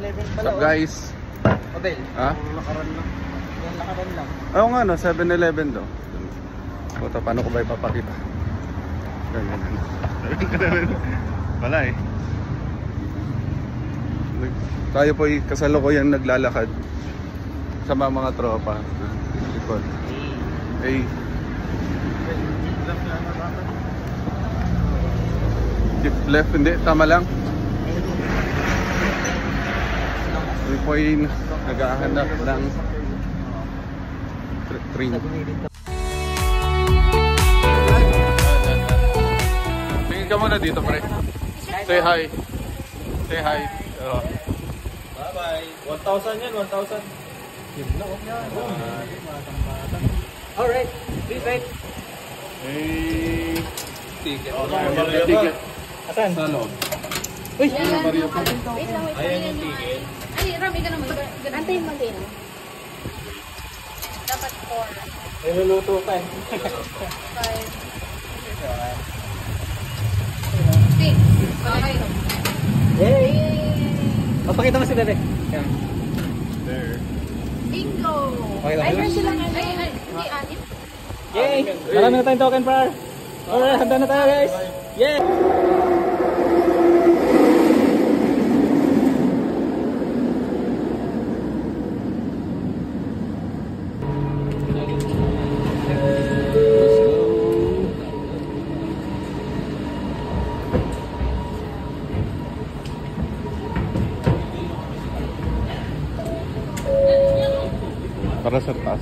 7-Eleven pala. What's up guys? Abel. Ha? Lakaran lang. Yung lakaran lang. Oo nga no, 7-Eleven do. Puta, paano ko ba ipapakita? Ganyan. Wala eh. Tayo po ay kasalukuyang naglalakad sa mga tropa. Likod. Hey. Keep left, hindi, tama lang. Tayo po ay naghahanap ng train. Tingin ka muna dito, pre. Say hi. Say hi. Bye-bye. 1,000 yan, 1,000. Yun na, alright, please wait. Hey. Ticket. Ticket. Asan? Sa loob. Uy! Wait lang, wait lang. Ayan yung ticket. Ay, Rami ka naman. Antayin mo din. Dapat 4. May luluto pa eh. 5. 6. Okay. Yay! Papakita mo si Bebe. There. Bingo! Okay lang. Ay, friend sila nga. Ay, hindi, anit. Yay! Marami na tayong token, par. Alright, handa na tayo, guys. Yay! Para sa taas.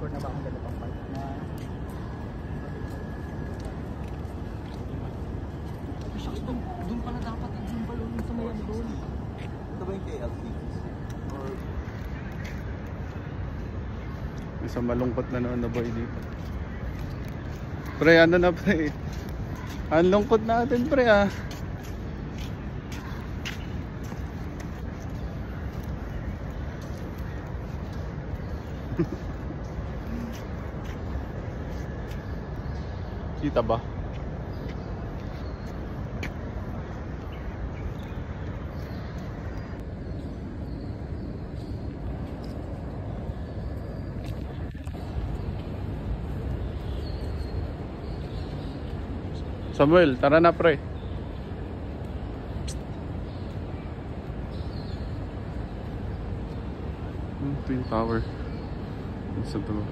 Na ba ang ganitong part na doon pala dapat yung balon sa mayan doon. Ito ba yung KLC? Or Isang malungkot na noon na boy dito. Pre, ano na pre? Ang lungkot natin pre ah. Kita ba? Samuel, tara na pre. Twin Tower. Sa dulo.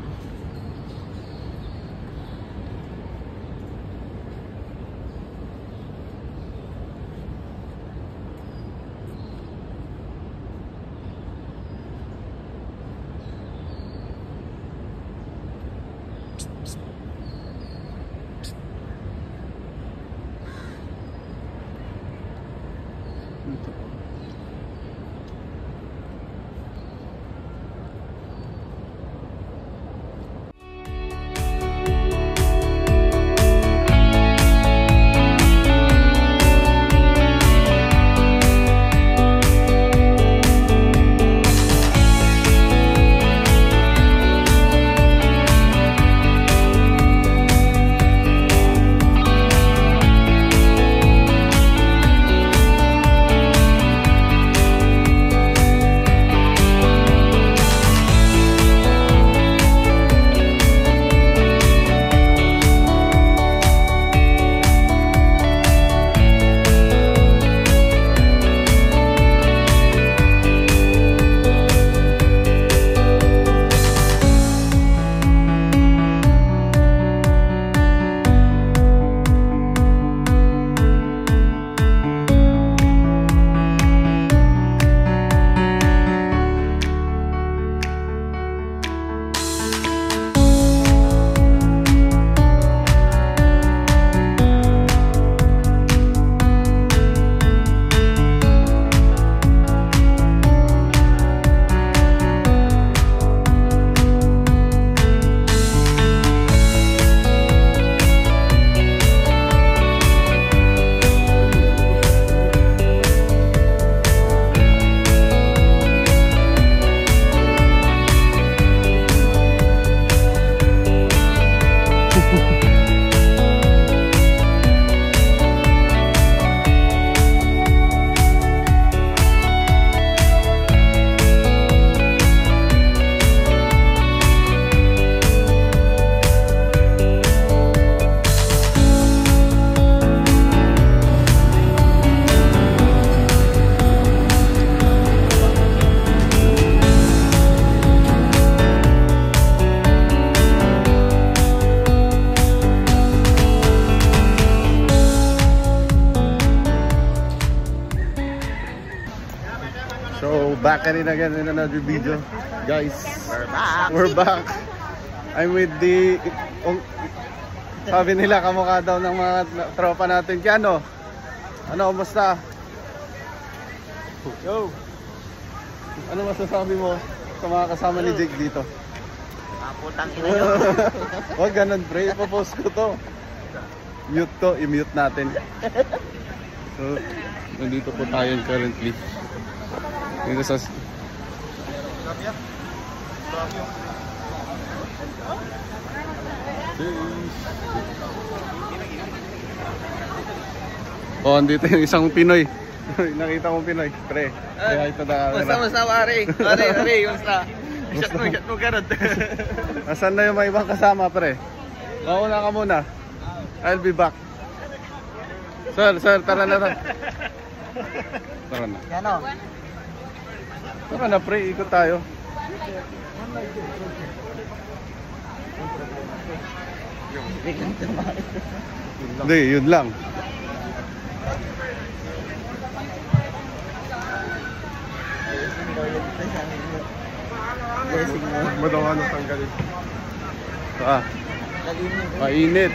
Back at it again in another video, guys. We're back. I'm with the sabi nila kamukha daw ng mga tropa natin. Kiano, ano, kumusta? Yo, ano masasabi mo sa mga kasama ni Jake dito? Putang ina nyo. Huwag ganun pre, ipopost ko to. Mute to, i-mute natin. So, nandito po tayo currently dito sa oh, andito yung isang Pinoy. Nakita mong Pinoy, pre. Kaya ito na camera. Basta pare. Pare, basta. Shot mo karot. Asan na yung may ibang kasama, pre? Mauna ka muna. I'll be back. Sir, tara na. Tara na. Ano? Tara na, pre, ikot tayo. Hindi, yun lang. Madawa na tanggalin. Mainit.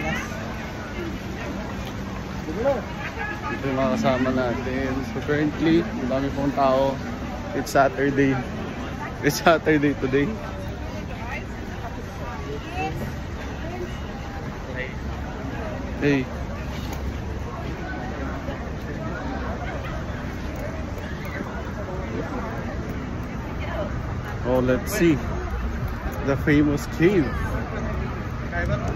Ito yung mga kasama natin. So currently, madami pong tao. It's Saturday. It's Saturday today. Hey. Oh, let's see. the famous cave.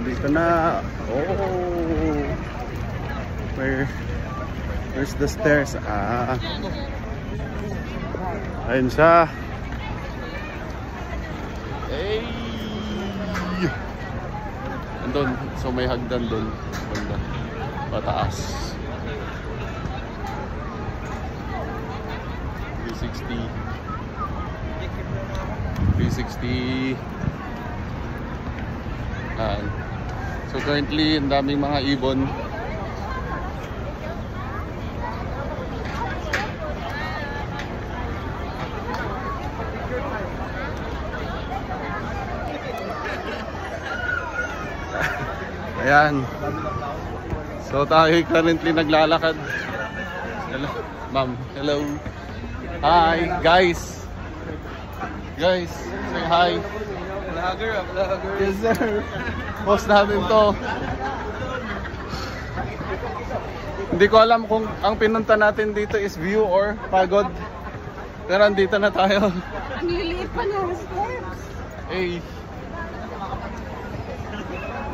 Dito na. Oh, where's the stairs? Ah, ayun siya. Hey, andun, so may hagdan dun banda pataas. 360. So currently ang daming mga ibon. Ayan. So tayo currently naglalakad. Hello, ma'am. Hello. Hi, guys. Guys, say hi. Vlogger. Yes, sir. Post natin to. Hindi ko alam kung ang pinunta natin dito is view or pagod. Pero andito na tayo. Ang liliit pa ng steps. Hey.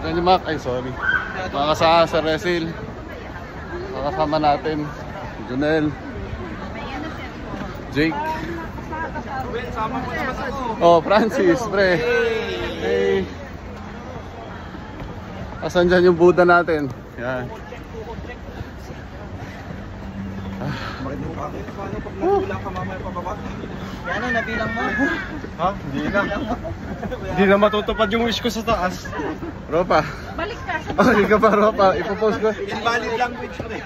Ganyan Mac, ay sorry. Makakasama sa Resil. Makakasama natin. Junel. Jake. Sama mo naman ako. Oh, Francis, pre. Hey. Asan dyan yung Buddha natin? Yan. Bakit mo pa? Paano pag nagulang ka mamaya pababa? Yan ang nabilang mo. Ha? Hindi na. Hindi na matutupad yung wish ko sa taas. Ropa. Balik ka sa Okay ka pa, Ropa. Ipopost ko. Invalid language ko eh.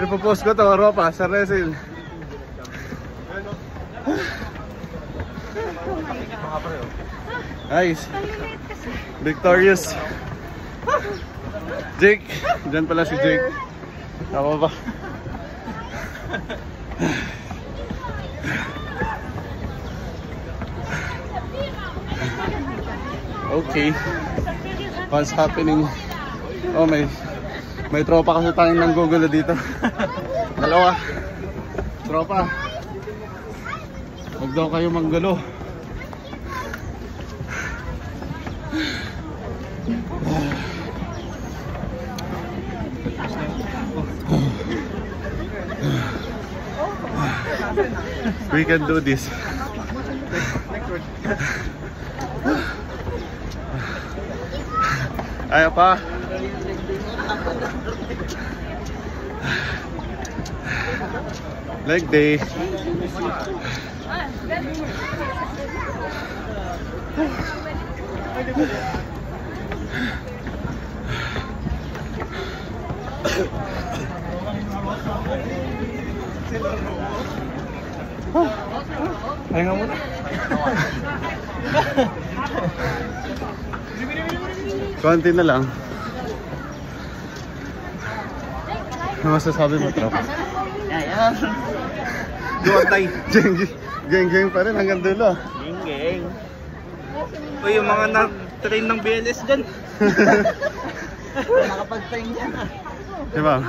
Ipopost ko to, Ropa, sa Resil. Nice. Victorious. Jake. Diyan pala si Jake. Ako ba? Okay. What's happening? Oh, may tropa kasi tayong nanggugulo dito. Dalawa. Tropa. Huwag daw kayo manggulo. We can do this. Ayaw pa. Leg day. Pahinga muna. Konti na lang. Ano masasabi mo, Trop? Yan. Duwantay. Geng-geng pa rin hanggang dulo. Geng. O yung mga na-train ng BLS dyan. Nakapag-train yan ah. Diba?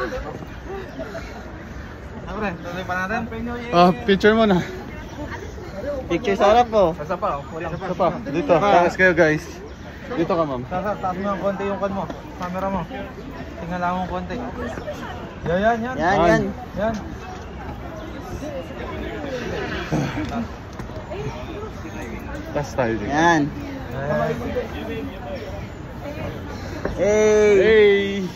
Abre, tuloy pa natin. Oh, picture mo na. Picture sa harap po. Isa pa, walang Ito pa, dito. Takas kayo guys. Dito ka, ma'am. Taas mo yung konti yung kan mo. Camera mo. Tingnan lang mo konti. Yan. Yan. Tas tayo dito. Yan. Hey! Hey!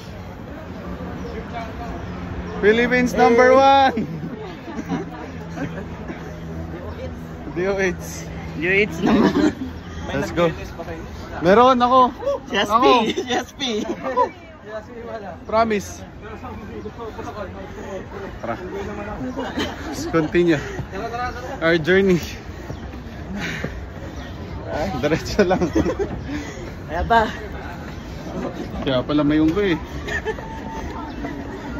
Philippines number 1! DOH. UH naman. Let's go. Meron ako. CSP. Promise. Tara. Let's continue our journey. Diretso lang. Kaya ba? Kaya pala may unggo eh.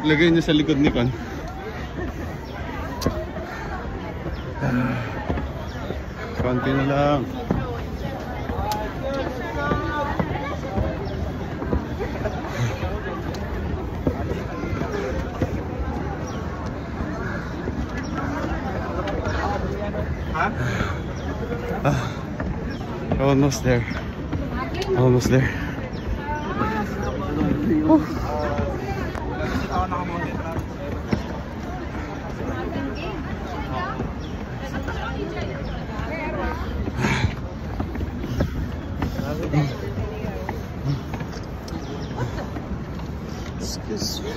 Lagay niyo sa likod ni Con. Konti na lang. Almost there. Almost there. Whew. Excuse me.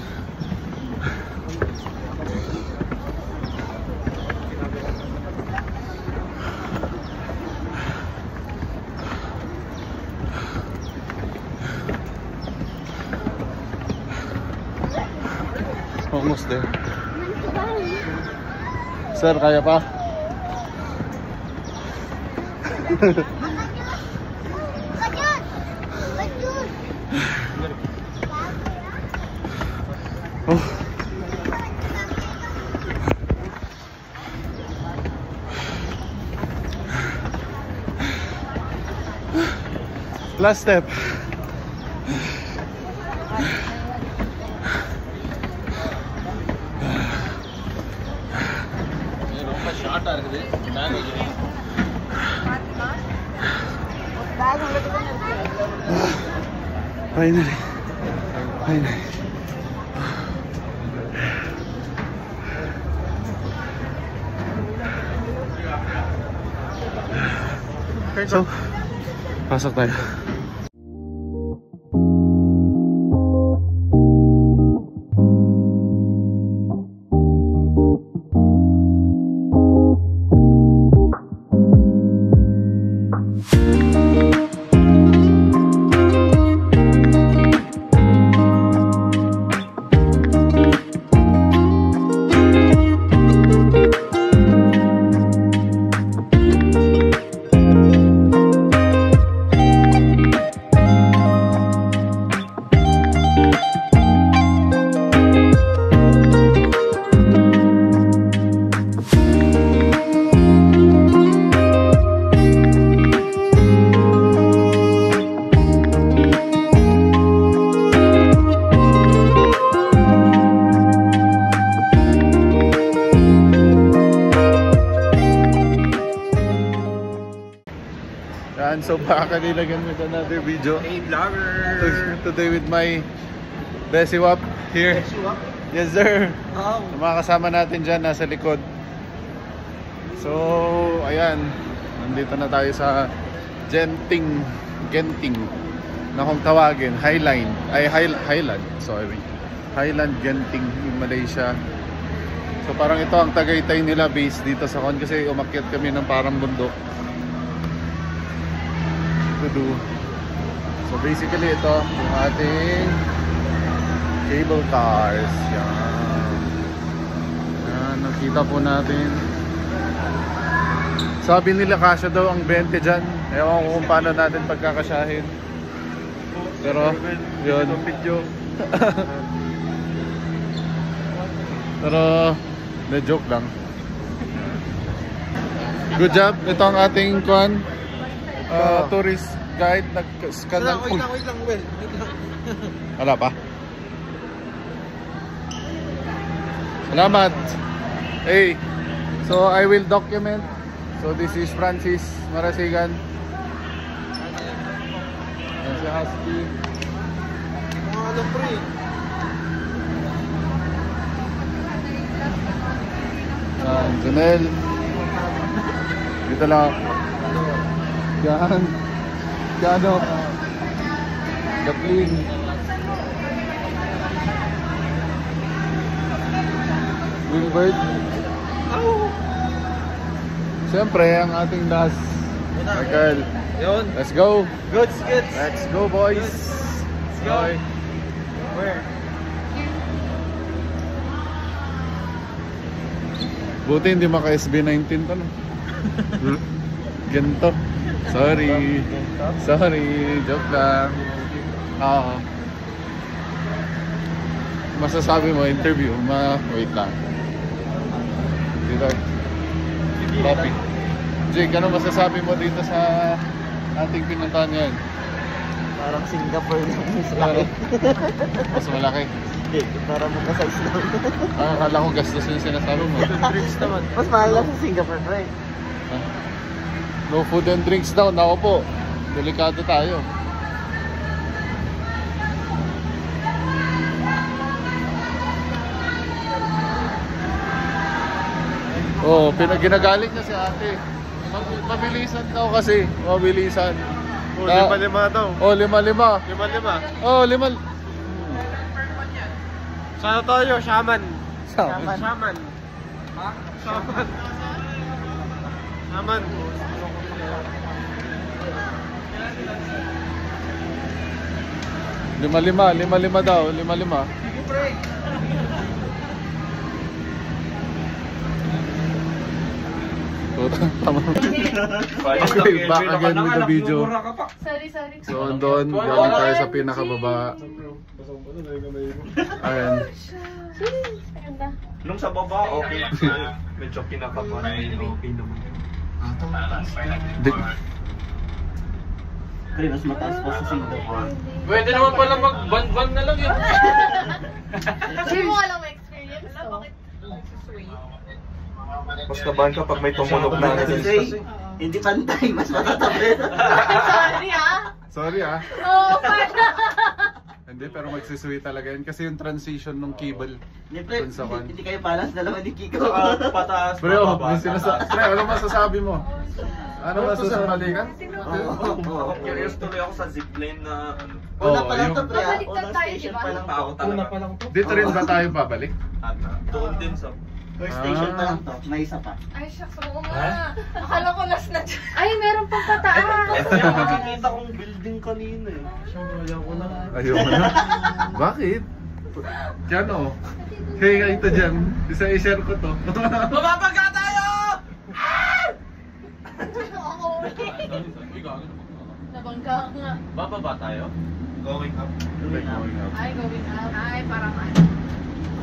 Almost there. Sir, kaya pa? Oh. Last step. Finally. Finally. So, pasok tayo. So baka kanila again with another video. Hey vlogger! Today with my Besiwap here. Besiwap? Yes sir. Wow. So, mga kasama natin dyan nasa likod. So ayan, nandito na tayo sa Genting na kung tawagin Highland Genting in Malaysia. So parang ito ang Tagaytay nila base dito sa Kon kasi umakyat kami ng parang bundok to do. So basically ito yung ating cable cars. Yan, nakita po natin. Sabi nila kasya daw ang 20 dyan. Ewan ko kung paano natin pagkakasyahin. Pero yun. Pero na-joke lang. Good job. Ito ang ating tourist guide. Nag-scan ng... Wait lang, Well. Wala pa? Salamat. Hey, so I will document. So this is Francis Marasigan. Yan si Husky. Ano pre? Janelle. Dito lang. Yan. Gano. Gaplin. Wilbert. Siyempre, ang ating last. Michael. Yun. Let's go. Goods. Let's go, boys. Let's go. Okay. Where? Buti hindi maka SB19 to, no? Ganito. Sorry. Joke lang. Masasabi mo, interview, wait lang. Dito. Copy. Jake, ano masasabi mo dito sa ating pinuntahan ngayon? Parang Singapore lang. Mas laki. Mas malaki. Parang magka-size lang. Akala ko gastos yung sinasabi mo. Trips naman. Mas mahal lang sa Singapore, pre. No food and drinks daw. Nako po. Delikado tayo. Oh, ginagalit niya si ate. Mabilisan daw kasi. Mabilisan. Oh, 5-5 daw. Oh, 5-5. 5-5. Oh, 5. Saan tayo? Shaman. Sabi. Shaman. Ha? Shaman. Shaman. Lima daw, 5-5. Okay, back again with the video. Sorry. So doon, galing tayo sa pinakababa. Ayan. Ganda. Nung sa baba, okay. Medyo pinakabahan. Okay naman. Pre, mas mataas pa sa Singapore. Pwede naman pala mag-ban na lang yun. Kasi mo alam mo experience to. Mas kabahan kapag may tumunog na. Hindi pantay, mas matatabi. Sorry Sorry. Oo, pala. Hindi, pero magsisui talaga yun kasi yung transition ng cable. Dun sa kan. Hindi kayo balance dalawa ni Kiko. Pataas, Pre, may sinasabi. Pre, ano masasabi mo? Ano masasabi ka? Curious tuloy ako sa zipline na Una pa lang to, pre. Babalik Unang tayo, station diba? pa lang to. Una pa lang to. Dito rin ba tayo babalik? Doon din sa First station pa lang to. May isa pa. Ay, shucks, oo nga. Akala ko last na dyan. Ay, meron pang pataas. Ito yung makikita kong building kanina eh. Ayoko na. Bakit? Diyan o. Kaya ito dyan. Isa-share ko to. Mababaga tayo! Oo, nabangga nga. Bababa tayo? Going up. Ay, going out. Ay, parang ano.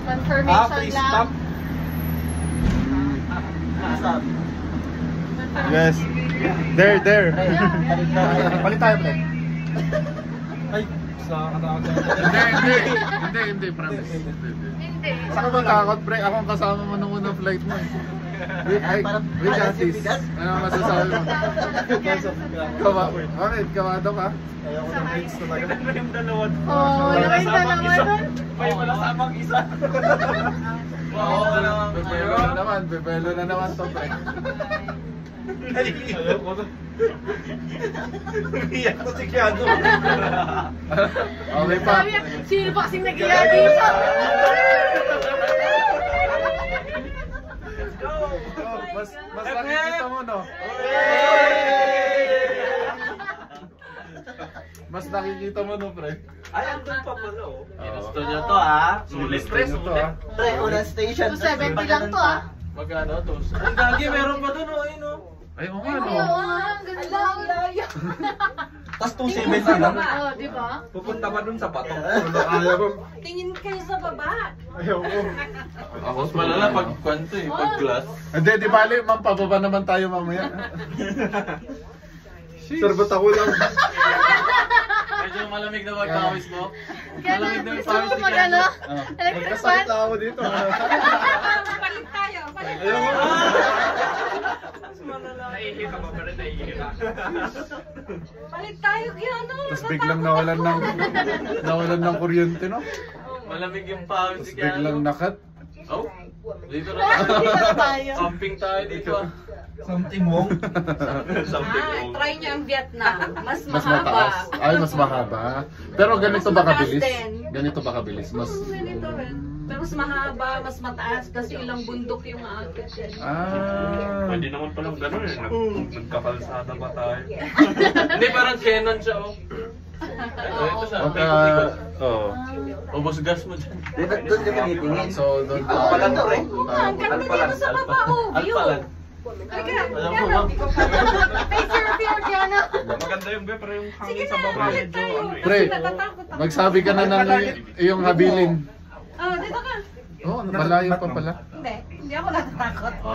Confirmation please lang. stop. Stop. Yes. There. Balik tayo, pre. Ay, sa katakot. Hindi, promise. Hindi. Saan ka takot, pre? Ako ang kasama mo nung unang flight mo. Wait, Atis. Ano masasabi mo? Bakit? Kawado ka? Ayoko ng rates talaga. Ano yung dalawa? Oo, nakita naman doon. May wala samang isa. Bebelo na naman to, pre. Ayoko na. Umiyak ko si Keanu. Okay pa. Sabi niya, sino ba kasing nag-iya dito? Mas nakikita mo, no? Mas nakikita mo, no, pre? Ay, andun pa pala oh. Ginusto nyo to, ah. Sulit. Pre, unang station. 270 lang to, ah. Magkano to? Ang gagi, meron pa dun oh. Ayun oh. Ay, oo nga, Ay, no? oo nga, ang ganda. Ang layo. Tapos 270 lang. Oo, di ba? Pupunta pa dun sa bato. Tingin kayo sa baba. Ako mas malala pag kwento eh, pag glass. Hindi, di bali, ma'am, pababa naman tayo mamaya. Serbat ako lang. Medyo malamig na pagkawis mo. Kaya gusto mo mag-ano? Electric fan? ako dito. Palit tayo. Naihi ka ba pero naihi ka? Palit tayo, Keanu. Tapos biglang nawalan ng kuryente, no? Malamig yung pawis Tapos si biglang Keanu. nakat. Oh, dito Dito na tayo. Camping tayo dito ah. Something wrong. Something wrong. Try niyo ang Vietnam. Mas Mas mataas. mahaba. Ay, mas mahaba. Pero ganito ba mataas kabilis? din. Ganito ba kabilis? Mas... Ganito rin. Pero mas mahaba, mas mataas kasi ilang bundok yung aakit yan. Pwede naman palang gano'n eh. Nagkakalsada ba tayo? Hindi, parang Canon siya oh. Ito siya. Pagka... Oo. Ubos gas mo dyan. Doon ka tinitingin. So, doon po. Alpalan to, eh. Ang ganda dito sa baba, oh. View. Alpalan. Halika, Alam mo, Keanu. ma'am. Picture, Keanu. Maganda yung be, pero yung Sige hangin na, sa baba palit medyo tayo. ano eh. Pre, Kasi natatakot ako. magsabi ka na ng iyong habilin. Oh, dito ka. Oo, malayo pa pala. Hindi ako natatakot. Oh,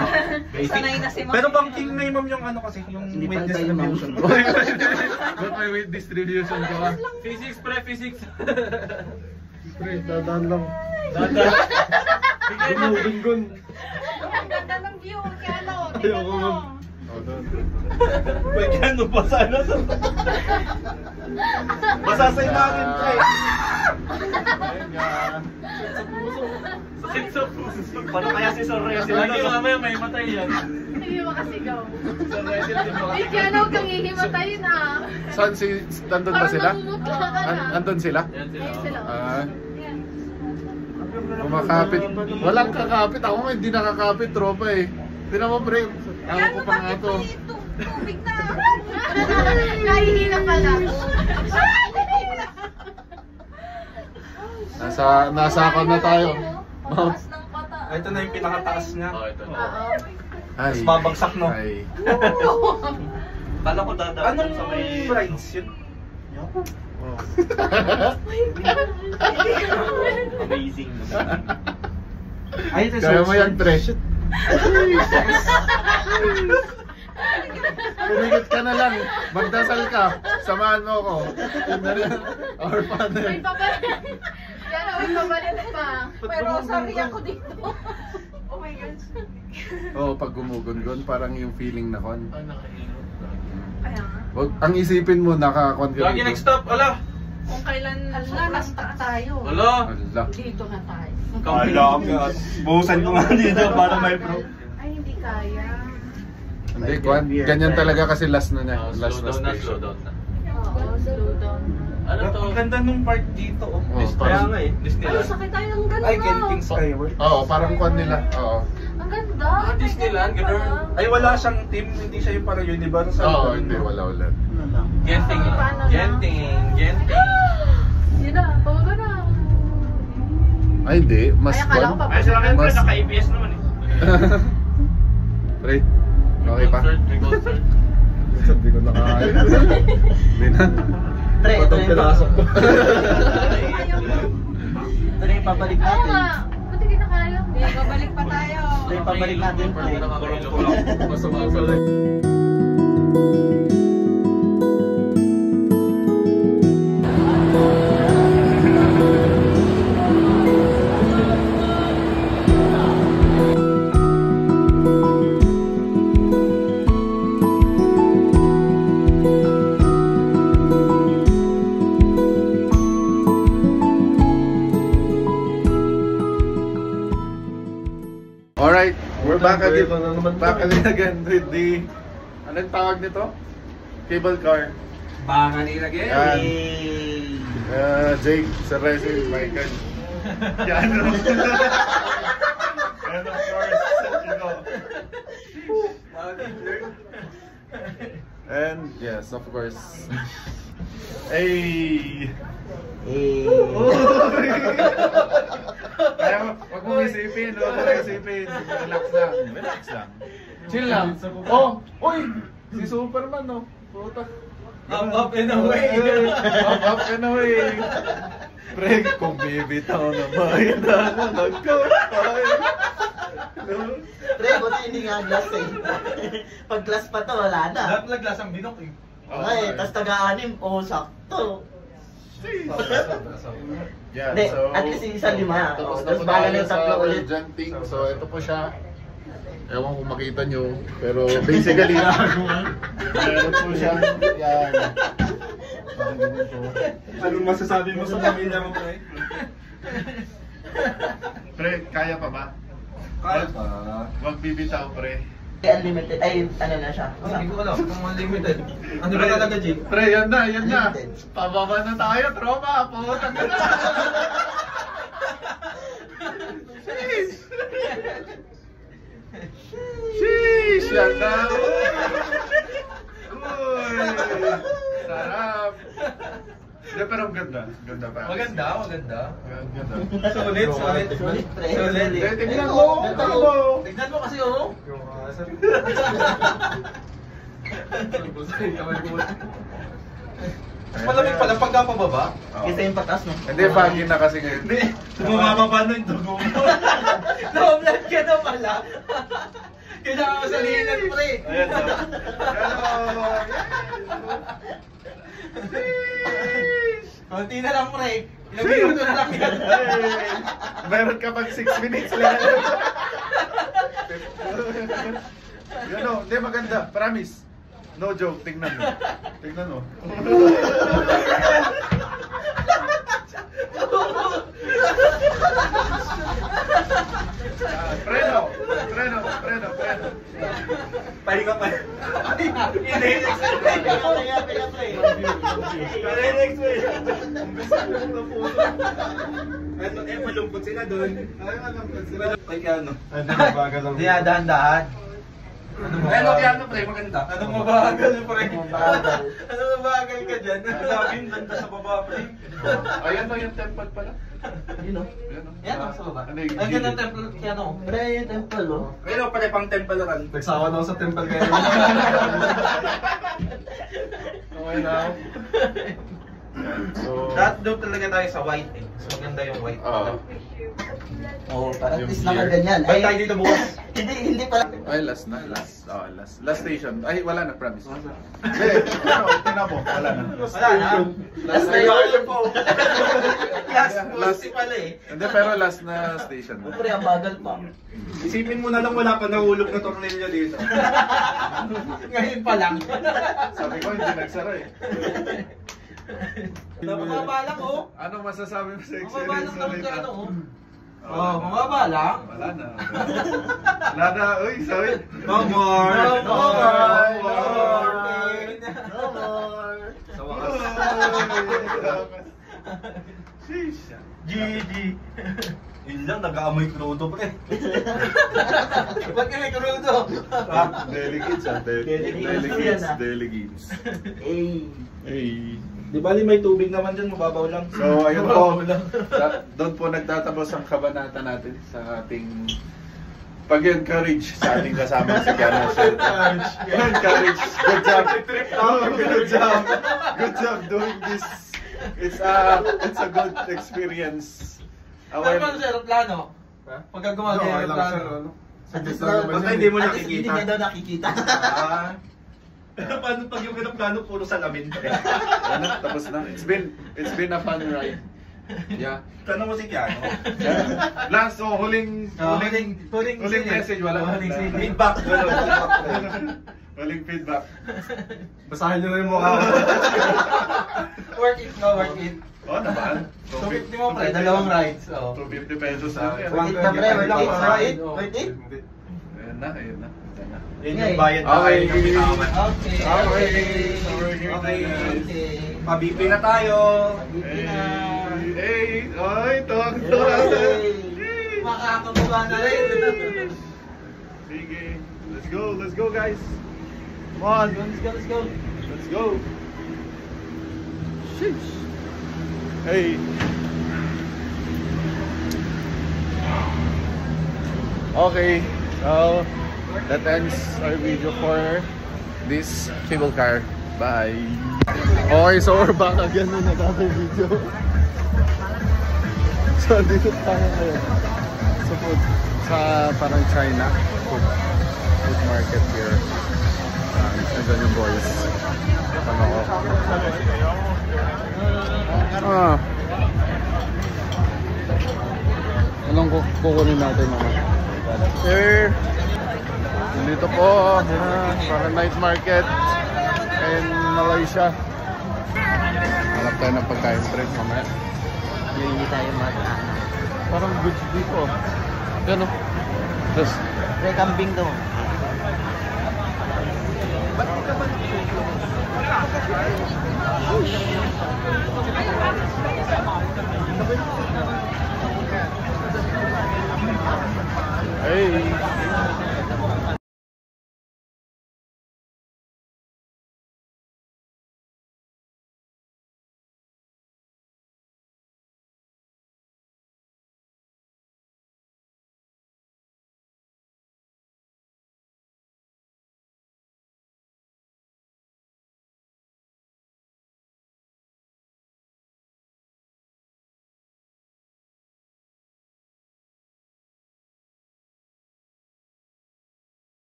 Sanay na si Ma'am. Pero bang king na ma'am yung ano kasi, yung Hindi weight pantay yung distribution. Ba't may weight distribution ka ba? Physics, pre, physics. Pre, dadaan lang. Bigay na. Gun. Ang ganda ng view, Keanu. Ayoko, Tingnan mo. ma'am. Oh, doon. Pwede ano pa sana sa... Basa sa ilalim, pre. Sakit sa puso. Paano kaya si Sir Rezi? Lagi mamaya may matay yan. Hindi mo makasigaw. Sir Rezi, hindi mo Hindi kaya huwag kang hihimatayin ah. Saan nandun ba sila? mamumutla ka na. Andun sila? Yan sila. Ayun sila. Yan. Kumakapit. Walang kakapit. Ako nga hindi nakakapit, tropa eh. Tinan mo, pre. Ako ko pa nga to. Tubig na. Nahihina pala. Nasa ako na tayo. Oh. Ito na yung pinakataas niya. Oh, ito na. Oo. Ay. Tapos babagsak, no? Ay. Kala ko dadaan Anong sa may... rides yun? Oh. Amazing. Ay, ito Kaya mo yan, pre. Pumigit ka na lang. Magdasal ka. Samahan mo ako. Yun na rin. Our Father. May pabalit. Yan o, may pabalit pa. Pero sorry ako dito. Oh my gosh. Oo, pag gumugungon, parang yung feeling na kon. Ay, nakahilo. Kaya nga. Ang isipin mo, nakakon ka Lagi dito. next stop, ala! Kung kailan nasta tayo. Ala! Ala. Dito na tayo. Kala ko. Buhusan ko nga dito para may pro. Ay, hindi kaya. Hindi, Kwan. Ganyan talaga kasi last na niya. Oh, Last slow na down na, station. slow down na. Oo, slow down. Ano to? Ang ganda nung part dito. Oh. Oh, Kaya nga eh. Ay, Disneyland. sakit tayo ng gano'n. Ay, Genting Skyward. Oo, parang Kwan nila. Oo. Ang ganda. Ah, Disneyland, ganun. Ay, wala siyang team. Hindi siya yung parang universe. Oo, hindi. Wala. Genting. Paano na? Genting. Yun na, pababa na. Ay, hindi. Mas Ay, akala ko Kwan. pa. Ay, sa akin, Mas- naka-ABS naman eh. Pre, okay pa? May concert. Hindi ko nakakaya. Hindi na. Pre, ito yung pinasok ko. Ayaw mo. Ito na yung pabalik Oo natin. nga. Ba't hindi na kaya? Babalik pa tayo. Ito yung pabalik natin. Nakakahilo ko lang. Masama sa Alright, we're back again. Back again with the... Anong tawag nito? Cable car. Baka nilagay. Yan. Jake, Sir Rezi, Michael. Yan. And of course, you know. And yes, of course. Hey! Kaya wag mong isipin, wag mong isipin. Relax lang, relax lang. Chill lang. Oh, uy! Si Superman, no? Puta. Up and away. Up and away. Pre, kung bibitaw na bayan ako, nagkapay. Pre, buti hindi nga glass eh. Pag glass pa to, wala na. Lahat na glass ang binok eh. Okay, tas taga-anim, sakto. Yeah, Hindi, at least isa lima. Tapos Tapos na po bahala tayo ng sa tatlo ulit. Janting. So, ito po siya. Ewan kung makita nyo. Pero basically, meron po siya. Yan. Parang ganun po. Anong masasabi mo sa pamilya mo, pre? Pre, kaya pa ba? Kaya pa. Huwag bibitaw, pre. Unlimited, ay ano na siya. Hindi ko alam kung unlimited. Ano ba talaga, Jake? Pre, yan na, yan na. Pababa na tayo, tropa. Pumutang ka na. Sheesh! Yan na. Uy! Sarap. Hindi, pero ang ganda. Ganda pa. Maganda. Ganda. Sulit. Sulit, pre. Hindi, tingnan mo. Tingnan mo. Tignan mo kasi, oh. Malamig pala pagka pababa. Kita yung patas, no? Hindi, bagay na kasi ngayon. Hindi. Bumababa na yung dugo mo. Na-vlog ka na pala. Kailangan mo sa linan, pre. Ayan o. Konti na lang, pre. Ilang minuto na lang yan. Meron ka pag 6 minutes lang. Yan o, hindi maganda. Promise. No joke, tingnan mo. Tingnan mo. Preno. Pahinga pa. Malungkot sila doon. Ay, ano? Hindi, dahan-dahan. Ano kaya ano, pre? Maganda. Anong mabagal, pre? Ano mabagal ka dyan? Sabi, ganda sa baba, pre. Ayan o, yung temple pala. Yun o. Ayan o. Yan o, sa baba. Ano yung Ang ganda ng gilid? temple, kaya ano? Pre, yung temple o. Ayun, pala pang temple run. Nagsawa na ako sa temple kaya. Okay na. So, Lahat doon talaga tayo sa white eh. Mas maganda yung white. Oo, para at Yung least beer. nakaganyan. Balik tayo dito bukas. Hindi pala. ay, last na. Last station. Ay, wala na, promise. Hindi, tingnan mo. Wala na. Wala na. Last na station. yun. Last pala eh. Hindi, pero last na station. Pre, ang bagal pa. Isipin mo na lang wala pa nahulog na tornilyo dito. Ngayon pa lang. Sabi ko, hindi nagsara eh. Mababa lang oh. Ano masasabi mo sa Mababa experience lang mo naman rito? ka ano oh. Oh, mababa lang. Wala na. Wala na. Uy, sorry. No more. No more. No more. No more. Sa wakas. Sheesh. GG. Yun lang, nag-aamoy crudo, pre. Ba't kami krudo? Delegates ah. Delegates. Delegates. Eh. Hey. Di bali may tubig naman dyan, mababaw lang. So, ayun po. Doon po nagtatapos ang kabanata natin sa ating pag-encourage sa ating kasama si Gana Shed. Encourage. Good job. Good job. Good job doing this. It's a good experience. Ano man sa aeroplano? Pagka gumagawa ng aeroplano. Basta hindi mo At least hindi nakikita. niya daw nakikita. Paano pag yung aeroplano puro salamin? Ano, tapos na. It's been a fun ride. Yeah. Tanong mo si Kiano. Last, so huling message, wala na. Feedback. Huling feedback. Basahin nyo na yung mukha ko. Work it, no, work it. Oh, naman. 250 mo pre, dalawang rides. Oh. 250 pesos sa akin. Worth it na pre, worth it. Worth it. Worth it. Ayun na, ayun na. Ayun na. Yun yung bayad na Okay. kayo ng bitaman. Okay. Okay. Okay. Pabipi na tayo. Hey, oy, tawag. Makakabuka na rin. Sige. Let's go guys. Come on. Let's go. Let's go. Sheesh. Hey. Okay. So that ends our video for this cable car. Bye. Okay, so we're back again in another video. So dito tayo ngayon sa food, sa parang China food market here. Andyan yung boys. Ano ko? Anong kukunin natin mga? Sir, dito po, para night market in Malaysia. Hanap tayo ng pagkain trip mamaya. Hindi tayo mata. Parang goods dito. Yan o. Tapos, Pre, kambing daw. hey.